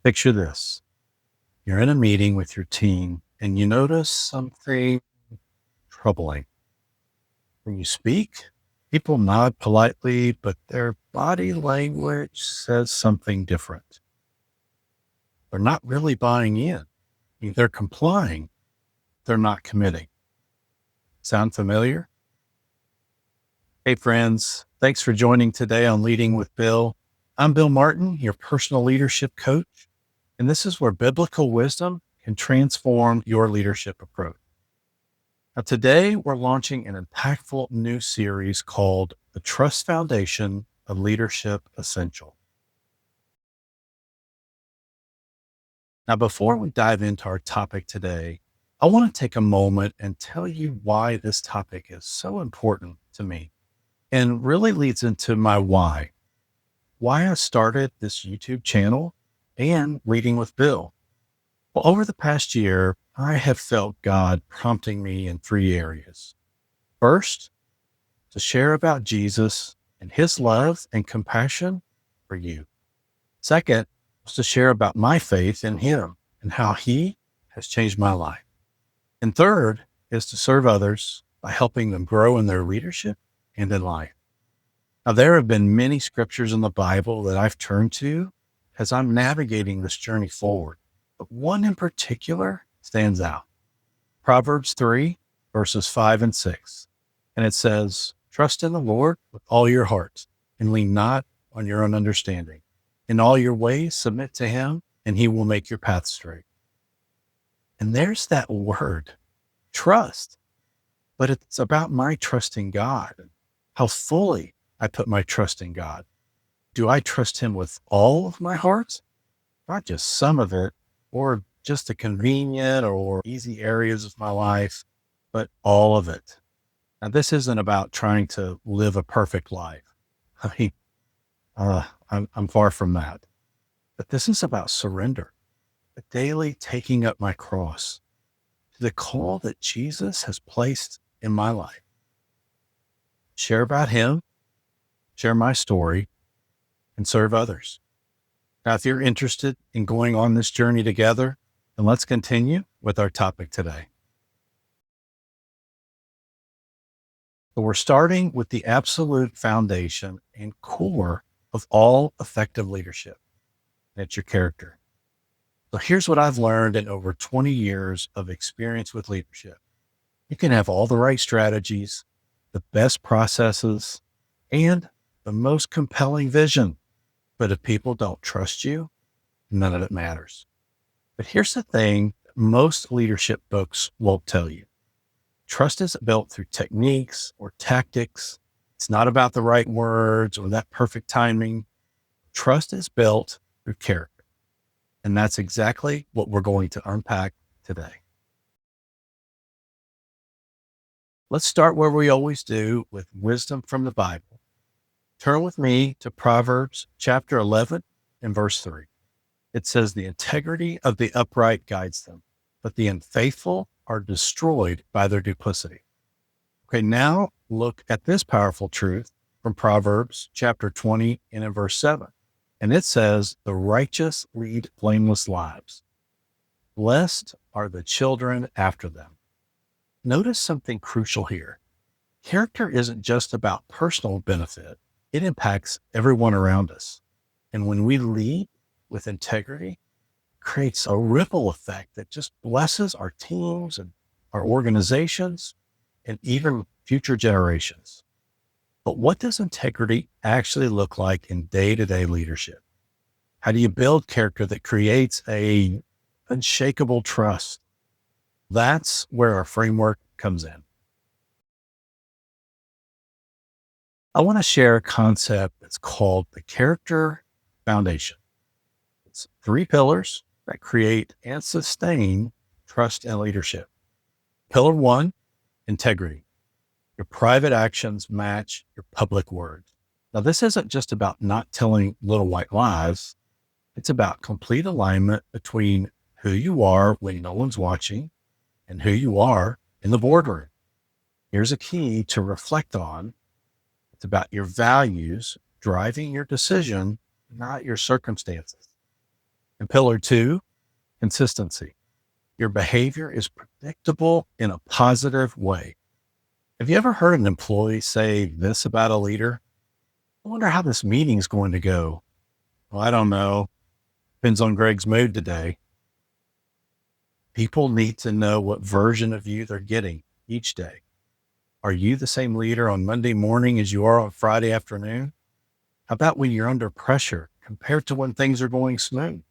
Picture this. You're in a meeting with your team and you notice something troubling. When you speak, people nod politely, but their body language says something different. They're not really buying in. They're complying. They're not committing. Sound familiar? Hey, friends. Thanks for joining today on Leading with Bill. I'm Bill Martin, your personal leadership coach, and this is where biblical wisdom can transform your leadership approach. Now, today we're launching an impactful new series called The Trust Foundation of Leadership Essential. Now, before we dive into our topic today, I want to take a moment and tell you why this topic is so important to me and really leads into my why I started this YouTube channel and Reading with Bill. Well, over the past year, I have felt God prompting me in three areas. First, to share about Jesus and his love and compassion for you. Second, was to share about my faith in him and how he has changed my life. And third is to serve others by helping them grow in their leadership and in life. Now, there have been many scriptures in the Bible that I've turned to as I'm navigating this journey forward, but one in particular stands out. Proverbs 3, verses 5 and 6. And it says, "Trust in the Lord with all your heart and lean not on your own understanding. In all your ways, submit to him, and he will make your path straight." And there's that word, trust. But it's about my trust in God and how fully I put my trust in God. Do I trust him with all of my heart? Not just some of it, or just the convenient or easy areas of my life, but all of it. Now, this isn't about trying to live a perfect life. I mean, I'm far from that. But this is about surrender, a daily taking up my cross to the call that Jesus has placed in my life. Share about him, share my story, and serve others. Now, if you're interested in going on this journey together, then let's continue with our topic today. So we're starting with the absolute foundation and core of all effective leadership. That's your character. So here's what I've learned in over 20 years of experience with leadership. You can have all the right strategies, the best processes, and the most compelling vision. But if people don't trust you, none of it matters. But here's the thing most leadership books won't tell you. Trust isn't built through techniques or tactics. It's not about the right words or that perfect timing. Trust is built through character. And that's exactly what we're going to unpack today. Let's start where we always do, with wisdom from the Bible. Turn with me to Proverbs chapter 11 and verse 3. It says, "The integrity of the upright guides them, but the unfaithful are destroyed by their duplicity." Okay, now look at this powerful truth from Proverbs chapter 20 and in verse 7. And it says, "The righteous lead blameless lives. Blessed are the children after them." Notice something crucial here. Character isn't just about personal benefit. It impacts everyone around us. And when we lead with integrity, it creates a ripple effect that just blesses our teams and our organizations and even future generations. But what does integrity actually look like in day-to-day leadership? How do you build character that creates a unshakable trust? That's where our framework comes in. I want to share a concept that's called the character foundation. It's three pillars that create and sustain trust and leadership. Pillar one, integrity. Your private actions match your public words. Now, this isn't just about not telling little white lies. It's about complete alignment between who you are when no one's watching and who you are in the boardroom. Here's a key to reflect on. It's about your values driving your decision, not your circumstances. And pillar two, consistency. Your behavior is predictable in a positive way. Have you ever heard an employee say this about a leader? I wonder how this meeting's going to go. Well, I don't know. Depends on Greg's mood today. People need to know what version of you they're getting each day. Are you the same leader on Monday morning as you are on Friday afternoon? How about when you're under pressure compared to when things are going smooth?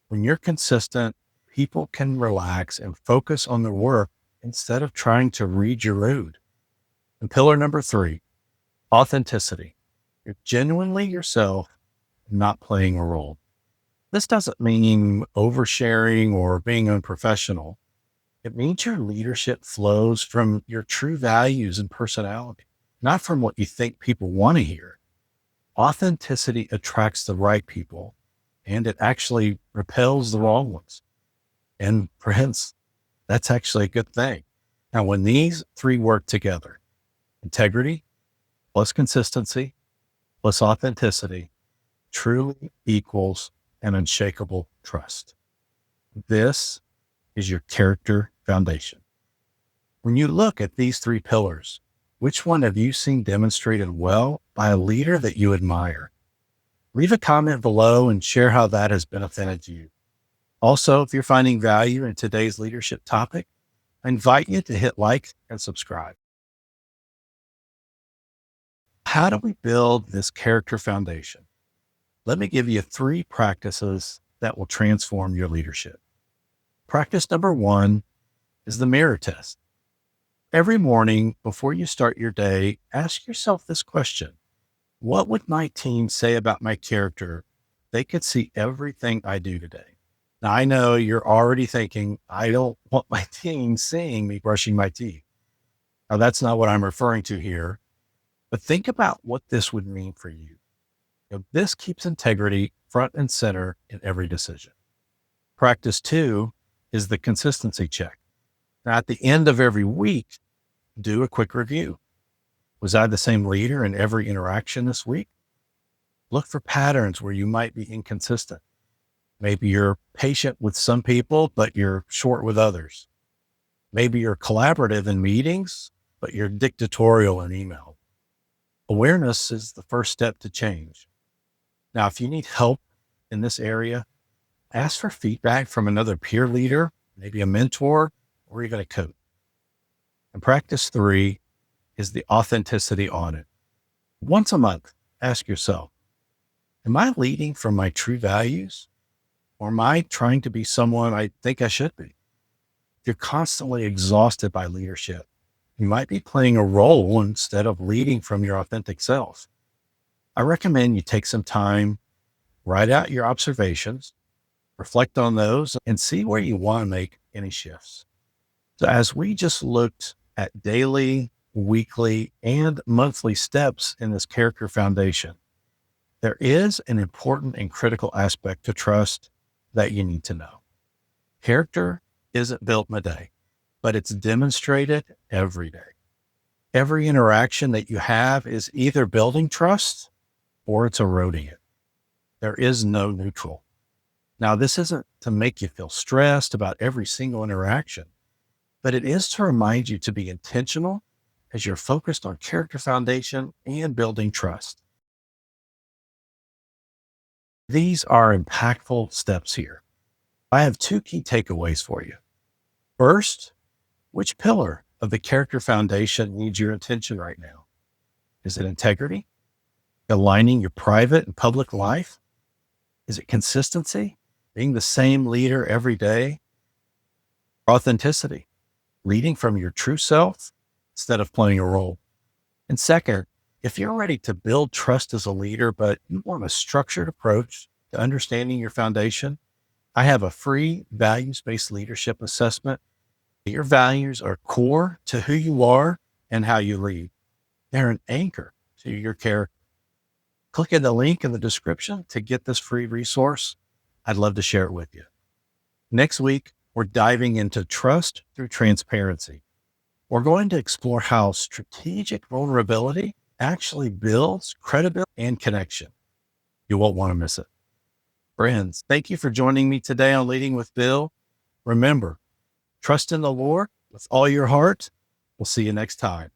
When you're consistent, people can relax and focus on their work instead of trying to read your mood. And pillar number three, authenticity. You're genuinely yourself, not playing a role. This doesn't mean oversharing or being unprofessional. It means your leadership flows from your true values and personality, not from what you think people want to hear. Authenticity attracts the right people and it actually repels the wrong ones. And friends, that's actually a good thing. Now, when these three work together, integrity plus consistency plus authenticity truly equals an unshakable trust. This is your character foundation. When you look at these three pillars, which one have you seen demonstrated well by a leader that you admire? Leave a comment below and share how that has benefited you. Also, if you're finding value in today's leadership topic, I invite you to hit like and subscribe. How do we build this character foundation? Let me give you three practices that will transform your leadership. Practice number one is the mirror test. Every morning before you start your day, ask yourself this question. What would my team say about my character? They could see everything I do today. Now, I know you're already thinking, I don't want my team seeing me brushing my teeth. Now, that's not what I'm referring to here, but think about what this would mean for you. This keeps integrity front and center in every decision. Practice two is the consistency check. Now, at the end of every week, do a quick review. Was I the same leader in every interaction this week? Look for patterns where you might be inconsistent. Maybe you're patient with some people, but you're short with others. Maybe you're collaborative in meetings, but you're dictatorial in email. Awareness is the first step to change. Now, if you need help in this area, ask for feedback from another peer leader, maybe a mentor, or even a coach. And practice three is the authenticity audit. Once a month, ask yourself, am I leading from my true values? Or am I trying to be someone I think I should be? If you're constantly exhausted by leadership, you might be playing a role instead of leading from your authentic self. I recommend you take some time, write out your observations, reflect on those, and see where you want to make any shifts. So as we just looked at daily, weekly, and monthly steps in this character foundation, there is an important and critical aspect to trust that you need to know. Character isn't built in a day, but it's demonstrated every day. Every interaction that you have is either building trust or it's eroding it. There is no neutral. Now, this isn't to make you feel stressed about every single interaction, but it is to remind you to be intentional as you're focused on character foundation and building trust. These are impactful steps here. I have two key takeaways for you. First, which pillar of the character foundation needs your attention right now? Is it integrity? Aligning your private and public life? Is it consistency? Being the same leader every day? Authenticity? Leading from your true self instead of playing a role? And second, if you're ready to build trust as a leader, but you want a structured approach to understanding your foundation, I have a free values-based leadership assessment. Your values are core to who you are and how you lead. They're an anchor to your character. Click in the link in the description to get this free resource. I'd love to share it with you. Next week, we're diving into trust through transparency. We're going to explore how strategic vulnerability actually builds credibility and connection. You won't want to miss it. Friends, thank you for joining me today on Leading with Bill. Remember, trust in the Lord with all your heart. We'll see you next time.